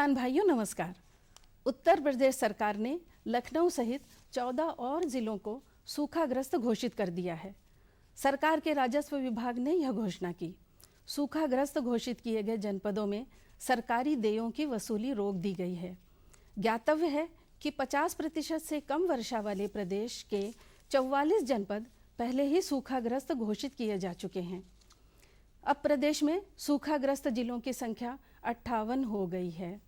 किसान भाइयों नमस्कार। उत्तर प्रदेश सरकार ने लखनऊ सहित 14 और जिलों को सूखाग्रस्त घोषित कर दिया है। सरकार के राजस्व विभाग ने यह घोषणा की। सूखाग्रस्त घोषित किए गए जनपदों में सरकारी देयों की वसूली रोक दी गई है। ज्ञातव्य है कि 50% से कम वर्षा वाले प्रदेश के 44 जनपद पहले ही सूखाग्रस्त घोषित किए जा चुके हैं। अब प्रदेश में सूखाग्रस्त जिलों की संख्या 58 हो गई है।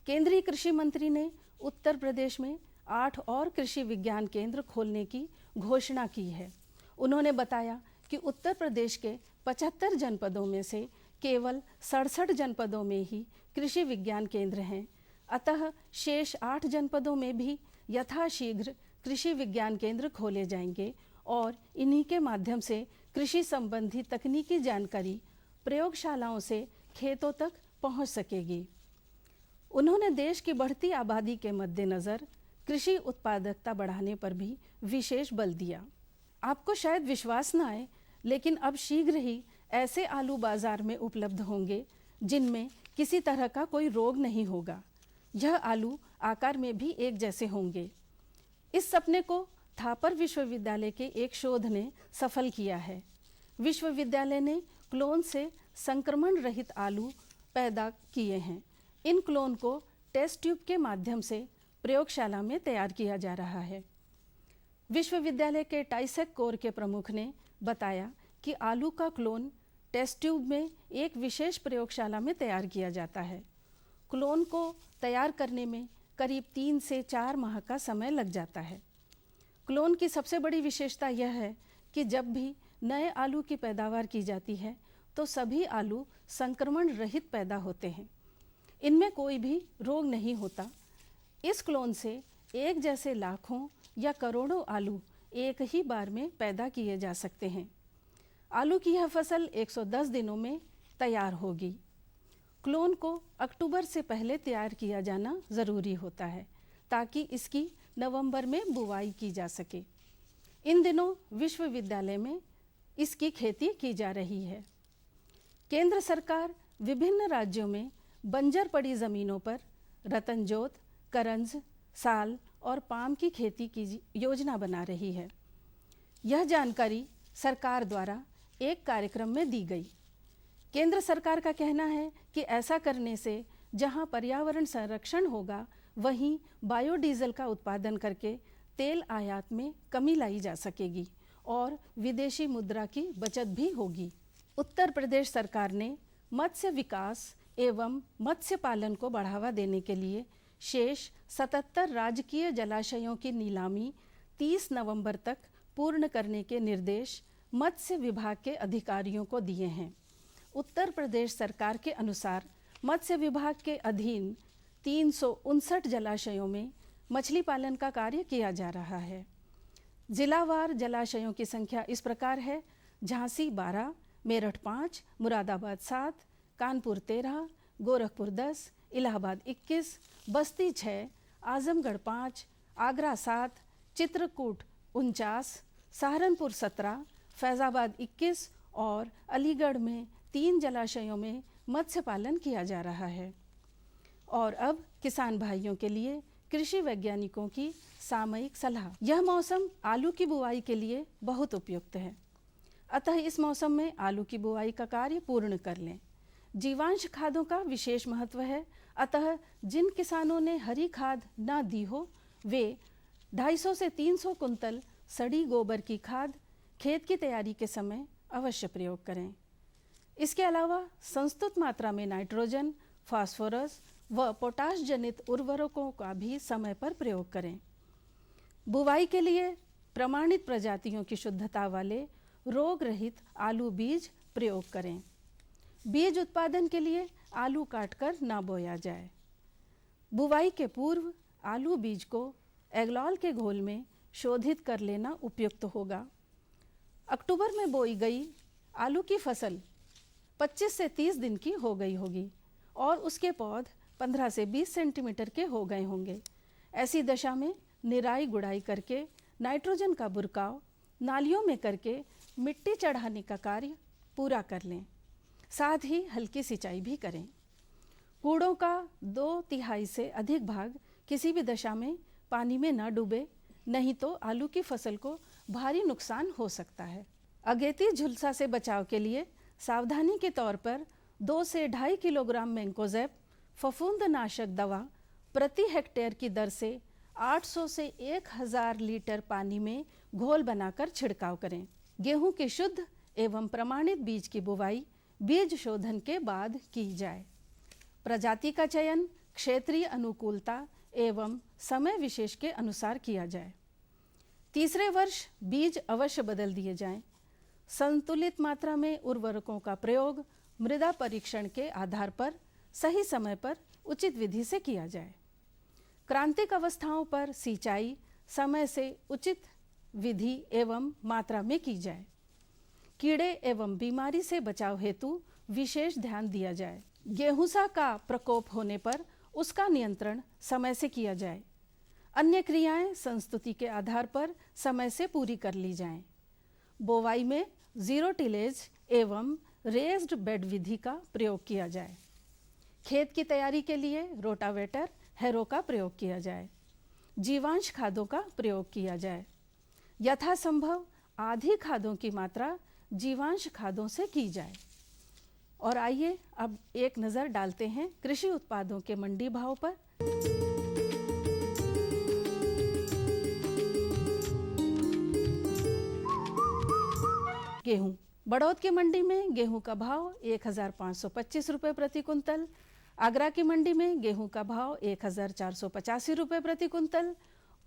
केंद्रीय कृषि मंत्री ने उत्तर प्रदेश में 8 और कृषि विज्ञान केंद्र खोलने की घोषणा की है। उन्होंने बताया कि उत्तर प्रदेश के 75 जनपदों में से केवल 67 जनपदों में ही कृषि विज्ञान केंद्र हैं। अतः शेष 8 जनपदों में भी यथाशीघ्र कृषि विज्ञान केंद्र खोले जाएंगे और इन्हीं के माध्यम से कृषि संबंधी तकनीकी जानकारी प्रयोगशालाओं से खेतों तक पहुंच सकेगी। उन्होंने देश की बढ़ती आबादी के मद्देनज़र कृषि उत्पादकता बढ़ाने पर भी विशेष बल दिया। आपको शायद विश्वास न आए, लेकिन अब शीघ्र ही ऐसे आलू बाजार में उपलब्ध होंगे जिनमें किसी तरह का कोई रोग नहीं होगा। यह आलू आकार में भी एक जैसे होंगे। इस सपने को थापर विश्वविद्यालय के एक शोध ने सफल किया है। विश्वविद्यालय ने क्लोन से संक्रमण रहित आलू पैदा किए हैं। इन क्लोन को टेस्ट ट्यूब के माध्यम से प्रयोगशाला में तैयार किया जा रहा है। विश्वविद्यालय के टाइसेक कोर के प्रमुख ने बताया कि आलू का क्लोन टेस्ट ट्यूब में एक विशेष प्रयोगशाला में तैयार किया जाता है। क्लोन को तैयार करने में करीब 3 से 4 माह का समय लग जाता है। क्लोन की सबसे बड़ी विशेषता यह है कि जब भी नए आलू की पैदावार की जाती है तो सभी आलू संक्रमण रहित पैदा होते हैं। इनमें कोई भी रोग नहीं होता। इस क्लोन से एक जैसे लाखों या करोड़ों आलू एक ही बार में पैदा किए जा सकते हैं। आलू की यह फसल 110 दिनों में तैयार होगी। क्लोन को अक्टूबर से पहले तैयार किया जाना ज़रूरी होता है ताकि इसकी नवंबर में बुवाई की जा सके। इन दिनों विश्वविद्यालय में इसकी खेती की जा रही है। केंद्र सरकार विभिन्न राज्यों में बंजर पड़ी ज़मीनों पर रतनजोत, करंज, साल और पाम की खेती की योजना बना रही है। यह जानकारी सरकार द्वारा एक कार्यक्रम में दी गई। केंद्र सरकार का कहना है कि ऐसा करने से जहां पर्यावरण संरक्षण होगा, वहीं बायोडीजल का उत्पादन करके तेल आयात में कमी लाई जा सकेगी और विदेशी मुद्रा की बचत भी होगी। उत्तर प्रदेश सरकार ने मत्स्य विकास एवं मत्स्य पालन को बढ़ावा देने के लिए शेष 77 राजकीय जलाशयों की नीलामी 30 नवंबर तक पूर्ण करने के निर्देश मत्स्य विभाग के अधिकारियों को दिए हैं। उत्तर प्रदेश सरकार के अनुसार मत्स्य विभाग के अधीन 359 जलाशयों में मछली पालन का कार्य किया जा रहा है। जिलावार जलाशयों की संख्या इस प्रकार है: झांसी 12, मेरठ 5, मुरादाबाद 7, कानपुर 13, गोरखपुर 10, इलाहाबाद 21, बस्ती 6, आजमगढ़ 5, आगरा 7, चित्रकूट 49, सहारनपुर 17, फैज़ाबाद 21 और अलीगढ़ में 3 जलाशयों में मत्स्य पालन किया जा रहा है। और अब किसान भाइयों के लिए कृषि वैज्ञानिकों की सामयिक सलाह। यह मौसम आलू की बुवाई के लिए बहुत उपयुक्त है, अतः इस मौसम में आलू की बुवाई का कार्य पूर्ण कर लें। जीवांश खादों का विशेष महत्व है, अतः जिन किसानों ने हरी खाद न दी हो वे 250 से 300 कुंतल सड़ी गोबर की खाद खेत की तैयारी के समय अवश्य प्रयोग करें। इसके अलावा संस्तुत मात्रा में नाइट्रोजन, फास्फोरस व पोटाश जनित उर्वरकों का भी समय पर प्रयोग करें। बुवाई के लिए प्रमाणित प्रजातियों की शुद्धता वाले रोग रहित आलू बीज प्रयोग करें। बीज उत्पादन के लिए आलू काटकर ना बोया जाए। बुवाई के पूर्व आलू बीज को एग्लॉल के घोल में शोधित कर लेना उपयुक्त होगा। अक्टूबर में बोई गई आलू की फसल 25 से 30 दिन की हो गई होगी और उसके पौध 15 से 20 सेंटीमीटर के हो गए होंगे। ऐसी दशा में निराई गुड़ाई करके नाइट्रोजन का बुरकाव नालियों में करके मिट्टी चढ़ाने का कार्य पूरा कर लें। साथ ही हल्की सिंचाई भी करें। कूड़ों का 2/3 से अधिक भाग किसी भी दशा में पानी में न डूबे, नहीं तो आलू की फसल को भारी नुकसान हो सकता है। अगेती झुलसा से बचाव के लिए सावधानी के तौर पर 2 से 2.5 किलोग्राम मैंकोजेब फफूंदनाशक दवा प्रति हेक्टेयर की दर से 800 से 1000 लीटर पानी में घोल बनाकर छिड़काव करें। गेहूं के शुद्ध एवं प्रमाणित बीज की बुवाई बीज शोधन के बाद की जाए। प्रजाति का चयन क्षेत्रीय अनुकूलता एवं समय विशेष के अनुसार किया जाए। तीसरे वर्ष बीज अवश्य बदल दिए जाएं। संतुलित मात्रा में उर्वरकों का प्रयोग मृदा परीक्षण के आधार पर सही समय पर उचित विधि से किया जाए। क्रांतिक अवस्थाओं पर सिंचाई समय से उचित विधि एवं मात्रा में की जाए। कीड़े एवं बीमारी से बचाव हेतु विशेष ध्यान दिया जाए। गेहूंसा का प्रकोप होने पर उसका नियंत्रण समय से किया जाए। अन्य क्रियाएं संस्तुति के आधार पर समय से पूरी कर ली जाएं। बोवाई में जीरो टिलेज एवं रेज्ड बेड विधि का प्रयोग किया जाए। खेत की तैयारी के लिए रोटावेटर, हैरो का प्रयोग किया जाए। जीवांश खादों का प्रयोग किया जाए। यथासंभव आधी खादों की मात्रा जीवांश खादों से की जाए। और आइए अब एक नज़र डालते हैं कृषि उत्पादों के मंडी भाव पर। गेहूं बड़ौद की मंडी में गेहूं का भाव 1525 रुपये प्रति कुंतल, आगरा की मंडी में गेहूं का भाव 1485 रुपये प्रति कुंतल,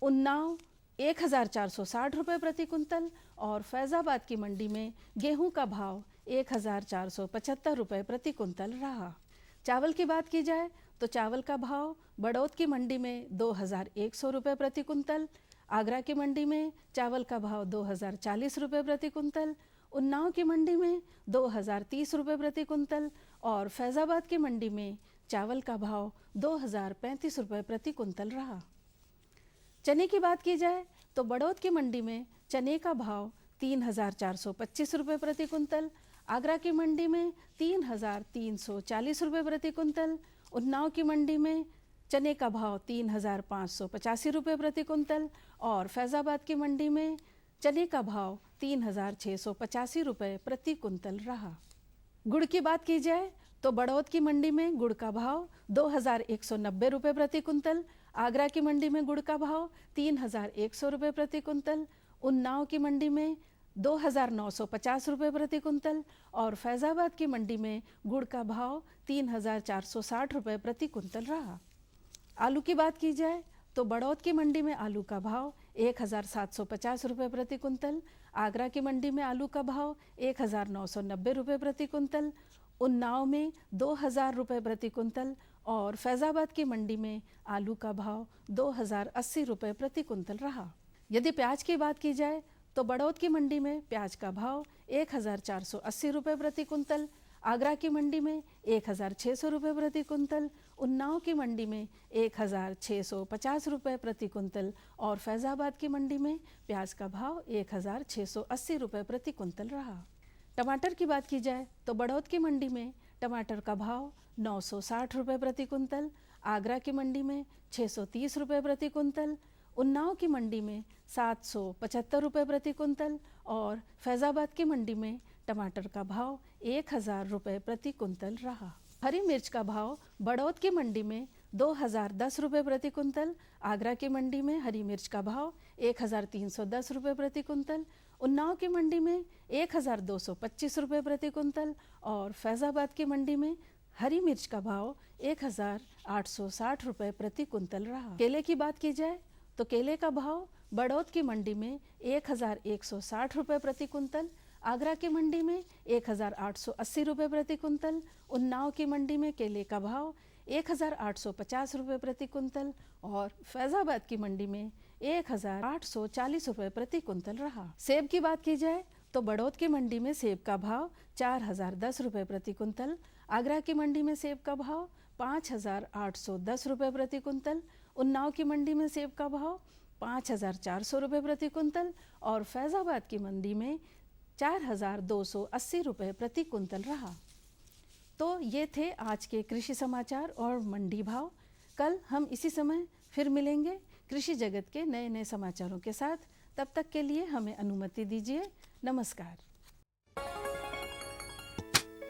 उन्नाव 1460 रुपये प्रति कुंतल और फैज़ाबाद की मंडी में गेहूं का भाव 1475 रुपये प्रति कुंतल रहा। चावल की बात की जाए तो चावल का भाव बड़ौद की मंडी में 2100 रुपये प्रति कुंतल, आगरा की मंडी में चावल का भाव 2040 रुपये प्रति कुंतल, उन्नाव की मंडी में 2030 रुपये प्रति कुंतल और फैज़ाबाद की मंडी में चावल का भाव 2035 रुपये प्रति कुंतल रहा। चने की बात की जाए तो बड़ौद की मंडी में चने का भाव 3425 रुपये प्रति कुंतल, आगरा की मंडी में 3340 रुपये प्रति कुंतल, उन्नाव की मंडी में चने का भाव 3585 रुपये प्रति कुंतल और फैज़ाबाद की मंडी में चने का भाव 3685 रुपये प्रति कुंतल रहा। गुड़ की बात की जाए तो बड़ौद की मंडी में गुड़ का भाव 2190 रुपये प्रति कुंतल, आगरा की मंडी में गुड़ का भाव 3100 रुपये प्रति कुंतल, उन्नाव की मंडी में 2950 रुपये प्रति कुंतल और फैज़ाबाद की मंडी में गुड़ का भाव 3460 रुपये प्रति कुंतल रहा। आलू की बात की जाए तो बड़ौद की मंडी में आलू का भाव 1750 रुपये प्रति कुंतल, आगरा की मंडी में आलू का भाव 1990 रुपये प्रति कुंतल, उन्नाव में 2000 रुपये प्रति कुंतल और फैज़ाबाद की मंडी में आलू का भाव 2080 रुपये प्रति कुंतल रहा। यदि प्याज की बात की जाए तो बड़ौद की मंडी में प्याज का भाव 1480 रुपये प्रति कुंतल, आगरा की मंडी में 1600 रुपये प्रति कुंतल, उन्नाव की मंडी में 1650 रुपये प्रति कुंतल और फैज़ाबाद की मंडी में प्याज का भाव 1680 रुपये प्रति कुंतल रहा। टमाटर की बात की जाए तो बड़ौद की मंडी में टमाटर का भाव 960 रुपये प्रति कुंतल, आगरा की मंडी में 630 रुपये प्रति कुंतल, उन्नाव की मंडी में 775 रुपये प्रति कुंतल और फैज़ाबाद की मंडी में टमाटर का भाव 1000 रुपये प्रति कुंतल रहा। हरी मिर्च का भाव बड़ौद की मंडी में 2010 रुपये प्रति कुंतल, आगरा की मंडी में हरी मिर्च का भाव 1310 रुपये प्रति कुंतल, उन्नाव की मंडी में 1225 रुपये प्रति कुंतल और फैज़ाबाद की मंडी में हरी मिर्च का भाव 1860 रुपये प्रति कुंतल रहा। केले की बात की जाए तो केले का भाव बड़ौद की मंडी में 1160 रुपये प्रति कुंतल, आगरा की मंडी में 1880 रुपये प्रति कुंतल, उन्नाव की मंडी में केले का भाव 1850 रुपये प्रति कुंतल और फैज़ाबाद की मंडी में 1840 रुपये प्रति कुंतल रहा। सेब की बात की जाए तो बड़ौद की मंडी में सेब का भाव 4010 रुपये प्रति कुंतल, आगरा की मंडी में सेब का भाव 5810 रुपये प्रति कुंतल, उन्नाव की मंडी में सेब का भाव 5400 रुपये प्रति कुंतल और फैज़ाबाद की मंडी में 4280 रुपये प्रति कुंतल रहा। तो ये थे आज के कृषि समाचार और मंडी भाव। कल हम इसी समय फिर मिलेंगे कृषि जगत के नए नए समाचारों के साथ। तब तक के लिए हमें अनुमति दीजिए। नमस्कार।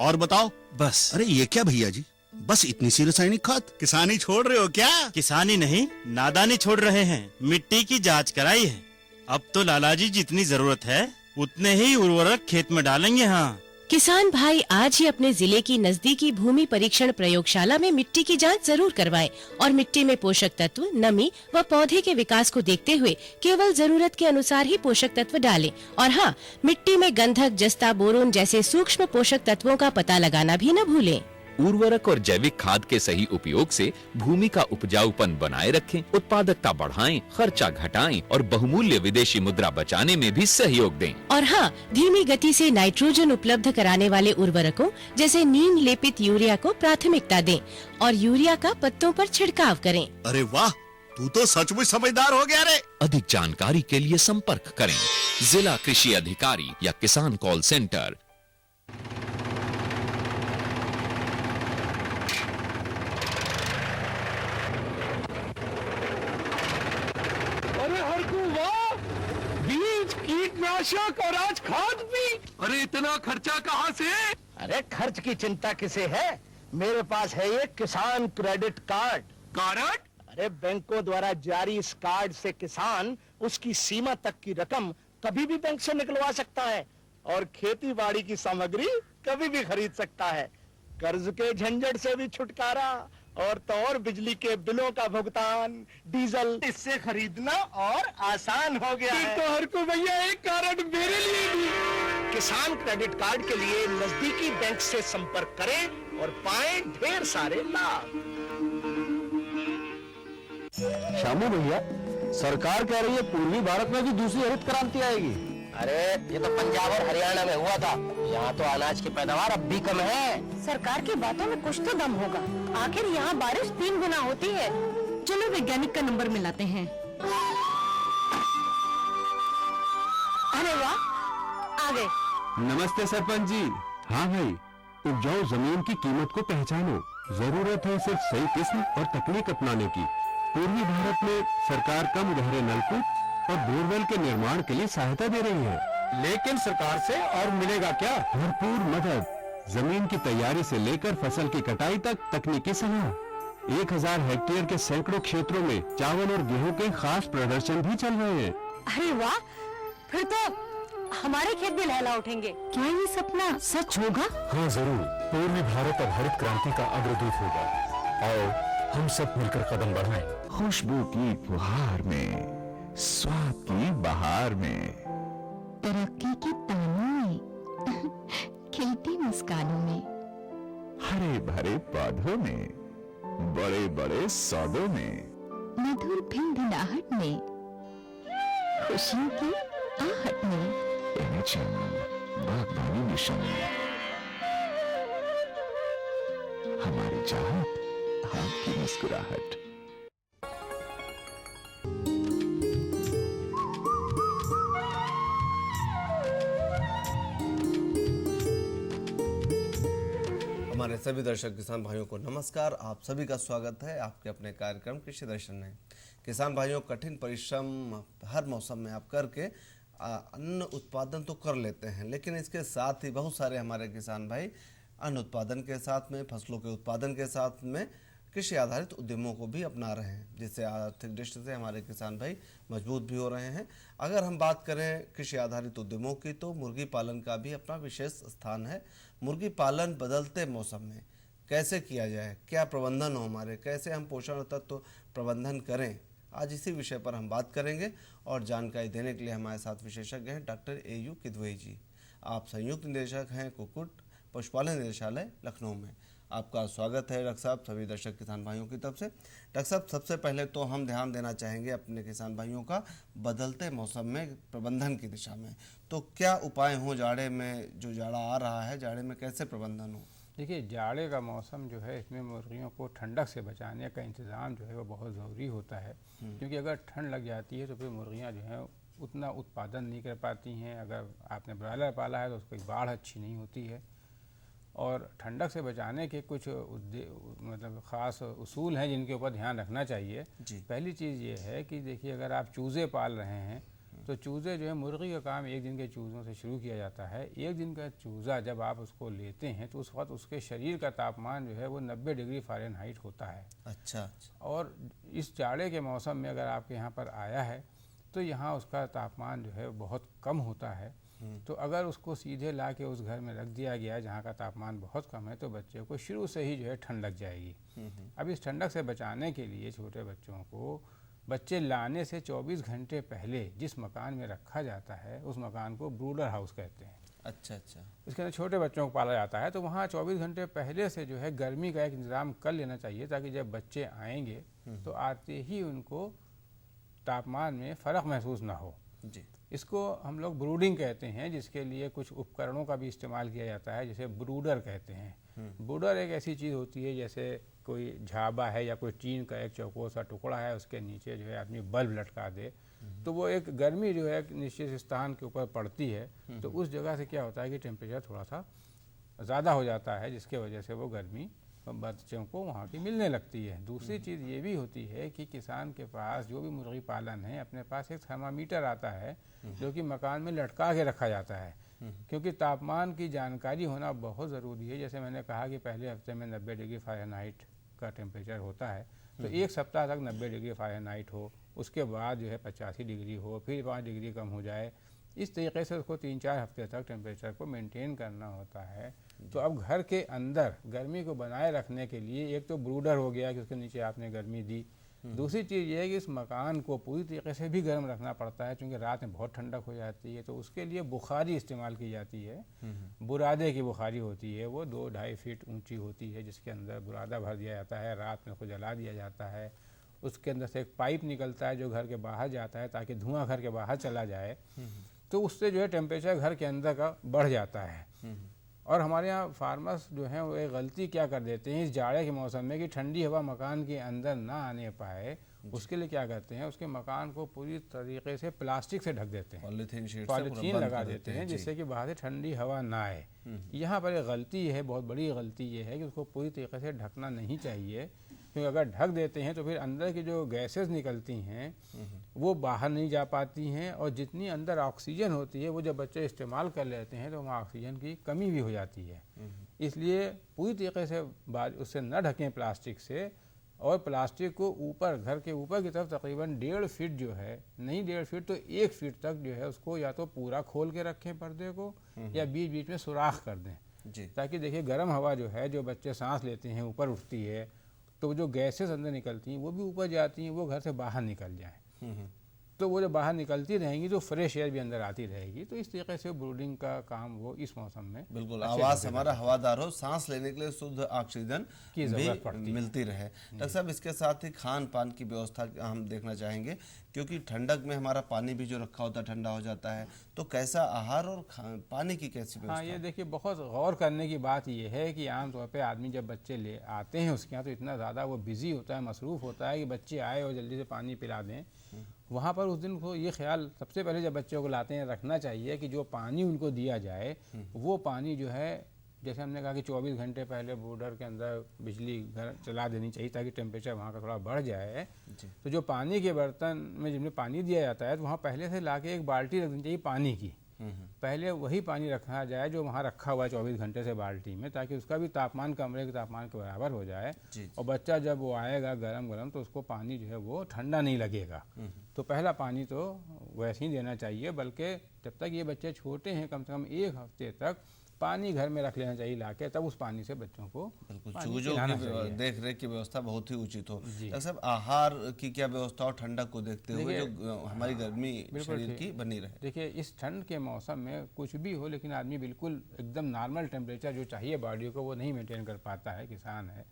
और बताओ। बस। अरे ये क्या भैया जी, बस इतनी सी रासायनिक खाद? किसानी छोड़ रहे हो क्या? किसानी नहीं, नादानी छोड़ रहे हैं। मिट्टी की जांच कराई है। अब तो लालाजी जितनी जरूरत है उतने ही उर्वरक खेत में डालेंगे। हाँ, किसान भाई आज ही अपने जिले की नजदीकी भूमि परीक्षण प्रयोगशाला में मिट्टी की जांच जरूर करवाएं और मिट्टी में पोषक तत्व, नमी व पौधे के विकास को देखते हुए केवल जरूरत के अनुसार ही पोषक तत्व डालें। और हाँ, मिट्टी में गंधक, जस्ता, बोरोन जैसे सूक्ष्म पोषक तत्वों का पता लगाना भी न भूलें। उर्वरक और जैविक खाद के सही उपयोग से भूमि का उपजाऊपन बनाए रखें, उत्पादकता बढ़ाएं, खर्चा घटाएं और बहुमूल्य विदेशी मुद्रा बचाने में भी सहयोग दें। और हाँ, धीमी गति से नाइट्रोजन उपलब्ध कराने वाले उर्वरकों जैसे नीम लेपित यूरिया को प्राथमिकता दें और यूरिया का पत्तों पर छिड़काव करें। अरे वाह, तू तो सचमुच समझदार हो गया रे। अधिक जानकारी के लिए संपर्क करें जिला कृषि अधिकारी या किसान कॉल सेंटर। कीटनाशक और आज खाद भी। अरे इतना खर्चा कहाँ से? अरे खर्च की चिंता किसे है, मेरे पास है ये किसान क्रेडिट कार्ड। कार्ड? अरे बैंकों द्वारा जारी इस कार्ड से किसान उसकी सीमा तक की रकम कभी भी बैंक से निकलवा सकता है और खेती बाड़ी की सामग्री कभी भी खरीद सकता है। कर्ज के झंझट से भी छुटकारा और तो और बिजली के बिलों का भुगतान, डीजल इससे खरीदना और आसान हो गया है। तो हर को भैया एक कार्ड मेरे लिए भी। किसान क्रेडिट कार्ड के लिए नजदीकी बैंक से संपर्क करें और पाएं ढेर सारे लाभ। शामू भैया, सरकार कह रही है पूर्वी भारत में भी दूसरी हरित क्रांति आएगी। अरे ये तो पंजाब और हरियाणा में हुआ था, यहाँ तो अनाज की पैदावार अब भी कम है। सरकार की बातों में कुछ तो दम होगा। आखिर यहाँ बारिश 3 गुना होती है। चलो वैज्ञानिक का नंबर मिलाते हैं। अरे वाह, आ गए। नमस्ते सरपंच जी। हाँ भाई, उपजाऊ जमीन की कीमत को पहचानो। जरूरत है सिर्फ सही किस्म और तकनीक अपनाने की। पूर्वी भारत में सरकार कम गहरे नलकूप और बोरवेल के निर्माण के लिए सहायता दे रही है। लेकिन सरकार से और मिलेगा क्या? भरपूर मदद, जमीन की तैयारी से लेकर फसल की कटाई तक तकनीकी सलाह। 1000 हेक्टेयर के सैकड़ों क्षेत्रों में चावल और गेहूं के खास प्रदर्शन भी चल रहे हैं। अरे वाह, फिर तो हमारे खेत भी लहला उठेंगे। क्या ये सपना सच होगा? हाँ जरूर, पूर्वी भारत अब हरित क्रांति का अग्रदूत होगा। आओ हम सब मिलकर कदम बढ़ाएं। खुशबू की फुहार में, स्वाद की बहार में, तरक्की की तानों में, खिलती मुस्कानों में, हरे भरे पौधों में, बड़े बड़े सौदों में, मधुर भिनभिनाहट में, खुशियों की आहट में, एनएचएम बागवानी मिशन, हमारी चाहत, आपकी मुस्कुराहट। हमारे सभी दर्शक किसान भाइयों को नमस्कार। आप सभी का स्वागत है आपके अपने कार्यक्रम कृषि दर्शन में। किसान भाइयों, कठिन परिश्रम हर मौसम में आप करके अन्न उत्पादन तो कर लेते हैं, लेकिन इसके साथ ही बहुत सारे हमारे किसान भाई अन्न उत्पादन के साथ में, फसलों के उत्पादन के साथ में कृषि आधारित उद्यमों को भी अपना रहे हैं, जिससे आर्थिक दृष्टि से हमारे किसान भाई मजबूत भी हो रहे हैं। अगर हम बात करें कृषि आधारित उद्यमों की, तो मुर्गी पालन का भी अपना विशेष स्थान है। मुर्गी पालन बदलते मौसम में कैसे किया जाए, क्या प्रबंधन हो हमारे, कैसे हम पोषण तत्व प्रबंधन करें, आज इसी विषय पर हम बात करेंगे। और जानकारी देने के लिए हमारे साथ विशेषज्ञ हैं डॉक्टर AU किदवई जी। आप संयुक्त निदेशक हैं कुक्कुट पशुपालन निदेशालय लखनऊ में। आपका स्वागत है डॉक्टर साहब सभी दर्शक किसान भाइयों की तरफ से। डॉक्टर साहब, सबसे पहले तो हम ध्यान देना चाहेंगे अपने किसान भाइयों का बदलते मौसम में प्रबंधन की दिशा में। तो क्या उपाय हों जाड़े में, जो जाड़ा आ रहा है, जाड़े में कैसे प्रबंधन हो? देखिए, जाड़े का मौसम जो है, इसमें मुर्गियों को ठंडक से बचाने का इंतज़ाम जो है वो बहुत ज़रूरी होता है, क्योंकि अगर ठंड लग जाती है तो फिर मुर्गियाँ जो हैं उतना उत्पादन नहीं कर पाती हैं। अगर आपने ब्रॉयलर पाला है तो उसकी बाढ़ अच्छी नहीं होती है। और ठंडक से बचाने के कुछ मतलब ख़ास उसूल हैं जिनके ऊपर ध्यान रखना चाहिए। पहली चीज़ ये है कि देखिए, अगर आप चूज़े पाल रहे हैं तो चूज़े जो है, मुर्गी का काम एक दिन के चूज़ों से शुरू किया जाता है। एक दिन का चूज़ा जब आप उसको लेते हैं तो उस वक्त उसके शरीर का तापमान जो है वो 90 डिग्री फ़ारेनहाइट होता है। अच्छा। और इस जाड़े के मौसम में अगर आपके यहाँ पर आया है तो यहाँ उसका तापमान जो है बहुत कम होता है। तो अगर उसको सीधे ला के उस घर में रख दिया गया जहाँ का तापमान बहुत कम है तो बच्चे को शुरू से ही जो है ठंड लग जाएगी। अब इस ठंडक से बचाने के लिए छोटे बच्चों को बच्चे लाने से 24 घंटे पहले जिस मकान में रखा जाता है उस मकान को ब्रूडर हाउस कहते हैं। अच्छा अच्छा। इसके अंदर छोटे बच्चों को पाला जाता है तो वहाँ 24 घंटे पहले से जो है गर्मी का एक इंतज़ाम कर लेना चाहिए, ताकि जब बच्चे आएंगे तो आते ही उनको तापमान में फ़र्क महसूस ना हो जी। इसको हम लोग ब्रूडिंग कहते हैं, जिसके लिए कुछ उपकरणों का भी इस्तेमाल किया जाता है, जिसे ब्रूडर कहते हैं। ब्रूडर एक ऐसी चीज़ होती है जैसे कोई झाबा है या कोई टीन का एक चौकोर सा टुकड़ा है, उसके नीचे जो है आदमी बल्ब लटका दे तो वो एक गर्मी जो है एक निश्चित स्थान के ऊपर पड़ती है तो उस जगह से क्या होता है कि टेम्परेचर थोड़ा सा ज़्यादा हो जाता है, जिसके वजह से वो गर्मी बच्चों को वहाँ की मिलने लगती है। दूसरी चीज़ ये भी होती है कि किसान के पास जो भी मुर्गी पालन है अपने पास एक थर्मामीटर आता है जो कि मकान में लटका के रखा जाता है, क्योंकि तापमान की जानकारी होना बहुत ज़रूरी है। जैसे मैंने कहा कि पहले हफ्ते में 90 डिग्री फ़ारेनहाइट का टेम्परेचर होता है तो एक सप्ताह तक 90 डिग्री फ़ारेनहाइट हो, उसके बाद जो है 85 डिग्री हो, फिर 5 डिग्री कम हो जाए, इस तरीके से उसको 3-4 हफ्ते तक टेम्परेचर को मेंटेन करना होता है। तो अब घर के अंदर गर्मी को बनाए रखने के लिए एक तो ब्रूडर हो गया कि उसके नीचे आपने गर्मी दी, दूसरी चीज़ ये है कि इस मकान को पूरी तरीके से भी गर्म रखना पड़ता है, क्योंकि रात में बहुत ठंडक हो जाती है तो उसके लिए बुखारी इस्तेमाल की जाती है। बुरादे की बुखारी होती है, वो 2-2.5 फीट ऊंची होती है, जिसके अंदर बुरादा भर दिया जाता है, रात में उसको जला दिया जाता है। उसके अंदर से एक पाइप निकलता है जो घर के बाहर जाता है ताकि धुआं घर के बाहर चला जाए, तो उससे जो है टेम्परेचर घर के अंदर का बढ़ जाता है। और हमारे यहाँ फार्मर्स जो हैं वो एक गलती क्या कर देते हैं इस जाड़े के मौसम में कि ठंडी हवा मकान के अंदर ना आने पाए, उसके लिए क्या करते हैं, उसके मकान को पूरी तरीके से प्लास्टिक से ढक देते हैं, पॉलीथीन लगा देते हैं जिससे कि बाहर से ठंडी हवा ना आए। यहाँ पर एक गलती है, बहुत बड़ी गलती ये है कि उसको पूरी तरीके से ढकना नहीं चाहिए, क्योंकि अगर ढक देते हैं तो फिर अंदर की जो गैसेस निकलती हैं वो बाहर नहीं जा पाती हैं, और जितनी अंदर ऑक्सीजन होती है वो जब बच्चे इस्तेमाल कर लेते हैं तो वहाँ ऑक्सीजन की कमी भी हो जाती है। इसलिए पूरी तरीके से उससे न ढकें प्लास्टिक से, और प्लास्टिक को ऊपर घर के ऊपर की तरफ तकरीबन 1.5 फीट जो है, नहीं 1.5 फीट तो 1 फीट तक जो है उसको या तो पूरा खोल के रखें पर्दे को, या बीच बीच में सुराख कर दें, ताकि देखिए गर्म हवा जो है जो बच्चे सांस लेते हैं ऊपर उठती है तो जो गैसेस अंदर निकलती हैं वो भी ऊपर जाती हैं, वो घर से बाहर निकल जाएं। तो वो जब बाहर निकलती रहेंगी तो फ्रेश एयर भी अंदर आती रहेगी। तो इस तरीके से ब्रूडिंग का काम वो इस मौसम में बिल्कुल आवाज़ हमारा हवादार हो, सांस लेने के लिए शुद्ध ऑक्सीजन की जरूरत मिलती रहे। डॉक्टर साहब, इसके साथ ही खान पान की व्यवस्था हम देखना चाहेंगे, क्योंकि ठंडक में हमारा पानी भी जो रखा होता है ठंडा हो जाता है, तो कैसा आहार और पानी की कैसी व्यवस्था? हाँ, ये देखिए बहुत गौर करने की बात ये है कि आमतौर पर आदमी जब बच्चे ले आते हैं उसके यहाँ तो इतना ज़्यादा वो बिजी होता है, मसरूफ़ होता है कि बच्चे आए और जल्दी से पानी पिला दें। वहाँ पर उस दिन को ये ख्याल सबसे पहले जब बच्चों को लाते हैं रखना चाहिए कि जो पानी उनको दिया जाए वो पानी जो है, जैसे हमने कहा कि 24 घंटे पहले ब्रूडर के अंदर बिजली घर चला देनी चाहिए ताकि टेम्परेचर वहाँ का थोड़ा बढ़ जाए। तो जो पानी के बर्तन में जिनमें पानी दिया जाता है तो वहाँ पहले से ला के एक बाल्टी रख देनी चाहिए पानी की, पहले वही पानी रखा जाए जो वहाँ रखा हुआ है 24 घंटे से बाल्टी में, ताकि उसका भी तापमान कमरे के तापमान के बराबर हो जाए। और बच्चा जब वो आएगा गरम गरम तो उसको पानी जो है वो ठंडा नहीं लगेगा। तो पहला पानी तो वैसे ही देना चाहिए, बल्कि जब तक ये बच्चे छोटे हैं कम से कम 1 हफ्ते तक पानी घर में रख लेना चाहिए लाके, तब उस पानी से बच्चों को चूजों की देख रेख की व्यवस्था बहुत ही उचित हो। डॉक्टर साहब, आहार की क्या व्यवस्था और ठंडक को देखते हुए जो हमारी गर्मी शरीर की बनी रहे? देखिए, इस ठंड के मौसम में कुछ भी हो लेकिन आदमी बिल्कुल एकदम नॉर्मल टेम्परेचर जो चाहिए बॉडी को वो नहीं मेंटेन कर पाता है, किसान है।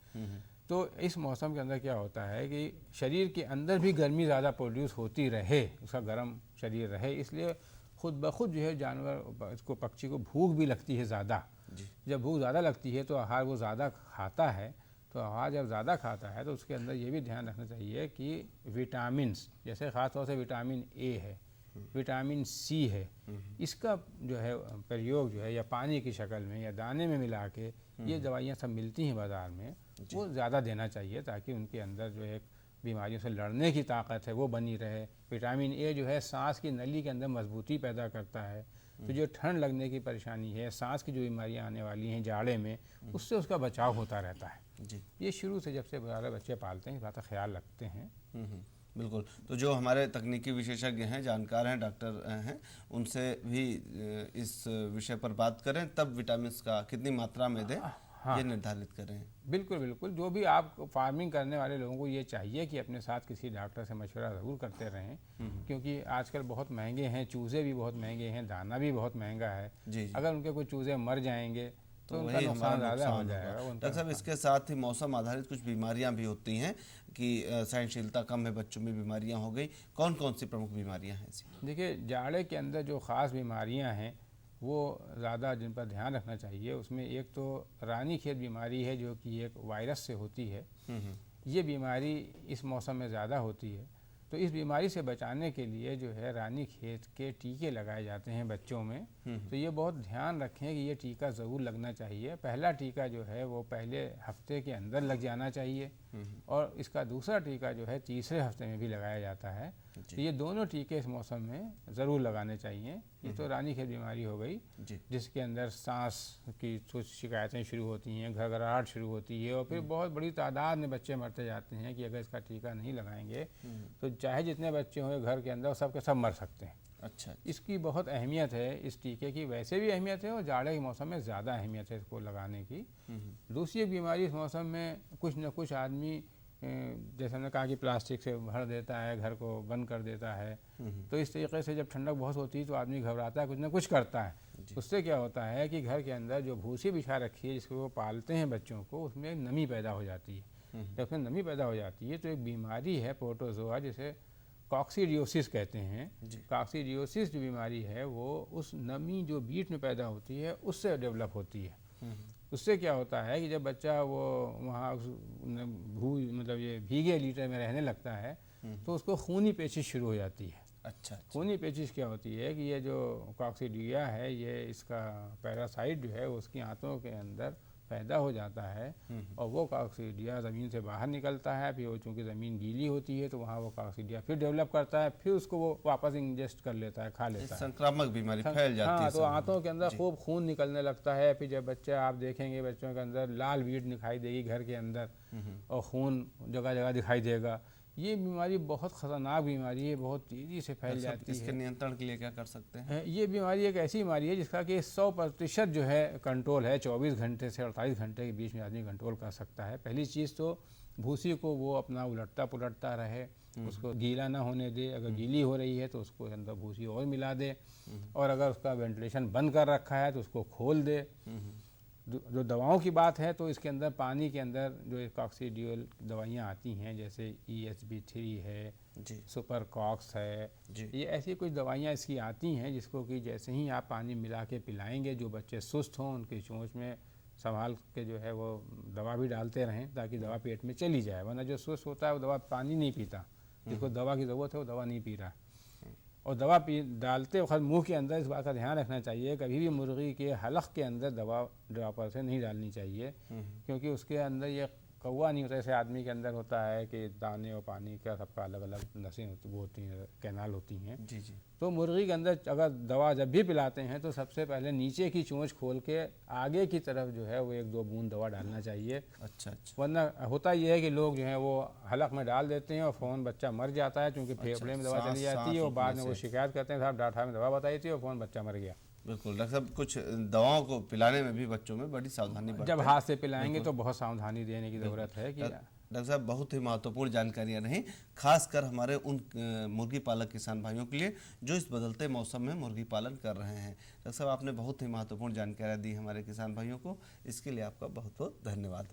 तो इस मौसम के अंदर क्या होता है कि शरीर के अंदर भी गर्मी ज़्यादा प्रोड्यूस होती रहे, उसका गर्म शरीर रहे, इसलिए खुद ब खुद जो है जानवर इसको पक्षी को भूख भी लगती है ज़्यादा। जब भूख ज़्यादा लगती है तो आहार वो ज़्यादा खाता है, तो आहार जब ज़्यादा खाता है तो उसके अंदर ये भी ध्यान रखना चाहिए कि विटामिन्स, जैसे ख़ास तौर से विटामिन ए है, विटामिन सी है, इसका जो है प्रयोग जो है या पानी की शक्ल में या दाने में मिला के ये दवाइयाँ सब मिलती हैं बाज़ार में, वो ज़्यादा देना चाहिए ताकि उनके अंदर जो एक बीमारियों से लड़ने की ताकत है वो बनी रहे। विटामिन ए जो है सांस की नली के अंदर मजबूती पैदा करता है, तो जो ठंड लगने की परेशानी है, सांस की जो बीमारियां आने वाली हैं जाड़े में, उससे उसका बचाव होता रहता है। जी, ये शुरू से जब से सारे बच्चे पालते हैं इस बात का ख्याल रखते हैं। बिल्कुल। तो जो हमारे तकनीकी विशेषज्ञ हैं, जानकार हैं, डॉक्टर हैं, उनसे भी इस विषय पर बात करें, तब विटामिन का कितनी मात्रा में दें ये निर्धारित करें। बिल्कुल बिल्कुल, जो भी आप फार्मिंग करने वाले लोगों को ये चाहिए कि अपने साथ किसी डॉक्टर से मशवरा ज़रूर करते रहें, क्योंकि आजकल बहुत महंगे हैं, चूज़े भी बहुत महंगे हैं, दाना भी बहुत महंगा है। अगर उनके कोई चूज़े मर जाएंगे तो उनका नुकसान ज़्यादा हो जाएगा। डॉक्टर साहब, इसके साथ ही मौसम आधारित कुछ बीमारियां भी होती हैं कि सहनशीलता कम है, बच्चों में बीमारियां हो गई, कौन कौन सी प्रमुख बीमारियां हैं ऐसी? देखिए, जाड़े के अंदर जो ख़ास बीमारियां हैं वो ज़्यादा जिन पर ध्यान रखना चाहिए, उसमें एक तो रानीखेत बीमारी है जो कि एक वायरस से होती है। ये बीमारी इस मौसम में ज़्यादा होती है, तो इस बीमारी से बचाने के लिए जो है रानीखेत के टीके लगाए जाते हैं बच्चों में। तो ये बहुत ध्यान रखें कि ये टीका ज़रूर लगना चाहिए। पहला टीका जो है वो पहले हफ्ते के अंदर लग जाना चाहिए और इसका दूसरा टीका जो है तीसरे हफ्ते में भी लगाया जाता है। तो ये दोनों टीके इस मौसम में ज़रूर लगाने चाहिए। ये तो रानीखेत बीमारी हो गई जिसके अंदर सांस की कुछ शिकायतें शुरू होती हैं, घरघराहट शुरू होती है और फिर बहुत बड़ी तादाद में बच्चे मरते जाते हैं कि अगर इसका टीका नहीं लगाएंगे तो चाहे जितने बच्चे हों घर के अंदर सब के सब मर सकते हैं। अच्छा, इसकी बहुत अहमियत है, इस टीके की वैसे भी अहमियत है और जाड़े के मौसम में ज़्यादा अहमियत है इसको लगाने की। दूसरी बीमारी इस मौसम में कुछ न कुछ आदमी जैसे हमने कहा कि प्लास्टिक से भर देता है, घर को बंद कर देता है, तो इस तरीके से जब ठंडक बहुत होती है तो आदमी घबराता है, कुछ ना कुछ करता है। उससे क्या होता है कि घर के अंदर जो भूसी बिछा रखी है जिसको वो पालते हैं बच्चों को, उसमें नमी पैदा हो जाती है। जब उसमें नमी पैदा हो जाती है तो एक बीमारी है प्रोटोजोआ जिसे कॉक्सीडियोसिस कहते हैं। कॉक्सीडियोसिस जो बीमारी है वो उस नमी जो बीट में पैदा होती है उससे डेवलप होती है। उससे क्या होता है कि जब बच्चा वो वहाँ मतलब ये भीगे लीटर में रहने लगता है तो उसको खूनी पेचिश शुरू हो जाती है। अच्छा, खूनी पेचिश क्या होती है कि ये जो कॉक्सीडिया है, ये इसका पैरासाइट जो है उसकी आंतों के अंदर पैदा हो जाता है और वो कॉक्सीडिया ज़मीन से बाहर निकलता है। फिर वो चूँकि ज़मीन गीली होती है तो वहाँ वो कॉक्सीडिया फिर डेवलप करता है, फिर उसको वो वापस इंजेस्ट कर लेता है, खा लेता है। संक्रामक बीमारी फैल जाती है। तो आंतों के अंदर खूब खून निकलने लगता है। फिर जब बच्चा, आप देखेंगे बच्चों के अंदर लाल बीड दिखाई देगी घर के अंदर और खून जगह जगह दिखाई देगा। ये बीमारी बहुत ख़तरनाक बीमारी है, बहुत तेज़ी से फैल जाती है। इसके नियंत्रण के लिए क्या कर सकते हैं? ये बीमारी एक ऐसी बीमारी है जिसका कि 100% जो है कंट्रोल है। 24 घंटे से 48 घंटे के बीच में आदमी कंट्रोल कर सकता है। पहली चीज़ तो भूसी को वो अपना उलटता पुलटता रहे, उसको गीला ना होने दे। अगर गीली हो रही है तो उसको अंदर भूसी और मिला दे, और अगर उसका वेंटिलेशन बंद कर रखा है तो उसको खोल दे। जो दवाओं की बात है तो इसके अंदर पानी के अंदर जो कॉक्सीडियल दवाइयाँ आती हैं जैसे ESB3 है, सुपर कॉक्स है, ये ऐसी कुछ दवाइयाँ इसकी आती हैं जिसको कि जैसे ही आप पानी मिला के पिलाएंगे, जो बच्चे सुस्त हों उनकी चोंच में संभाल के जो है वो दवा भी डालते रहें ताकि दवा पेट में चली जाए। वरना जो सुस्त होता है वो दवा पानी नहीं पीता, जिसको दवा की ज़रूरत है वो दवा नहीं पी रहा। और दवा डालते वक्त मुंह के अंदर इस बात का ध्यान रखना चाहिए, कभी भी मुर्गी के हलक के अंदर दवा ड्रॉपर से नहीं डालनी चाहिए, क्योंकि उसके अंदर ये कौवा नहीं होता जैसे आदमी के अंदर होता है कि दाने और पानी का सबका अलग अलग नसें होती हैं, कैनाल होती हैं। तो मुर्गी के अंदर अगर दवा जब भी पिलाते हैं तो सबसे पहले नीचे की चोंच खोल के आगे की तरफ जो है वो 1-2 बूंद दवा डालना चाहिए। अच्छा। वरना होता ये है कि लोग जो है वो हलक में डाल देते हैं और फ़ौरन बच्चा मर जाता है, क्योंकि फेफड़े में दवा चली जाती है और बाद में वो शिकायत करते हैं साहब डॉक्टर में दवा बताई थी और फ़ौरन बच्चा मर गया। बिल्कुल डॉक्टर साहब, कुछ दवाओं को पिलाने में भी बच्चों में बड़ी सावधानी बरतें। जब हाथ से पिलाएंगे तो बहुत सावधानी देने की ज़रूरत है। कि डॉक्टर साहब, बहुत ही महत्वपूर्ण जानकारियां रहीं, खासकर हमारे उन मुर्गी पालक किसान भाइयों के लिए जो इस बदलते मौसम में मुर्गी पालन कर रहे हैं। डॉक्टर साहब, आपने बहुत ही महत्वपूर्ण जानकारियां दी हमारे किसान भाइयों को, इसके लिए आपका बहुत बहुत धन्यवाद।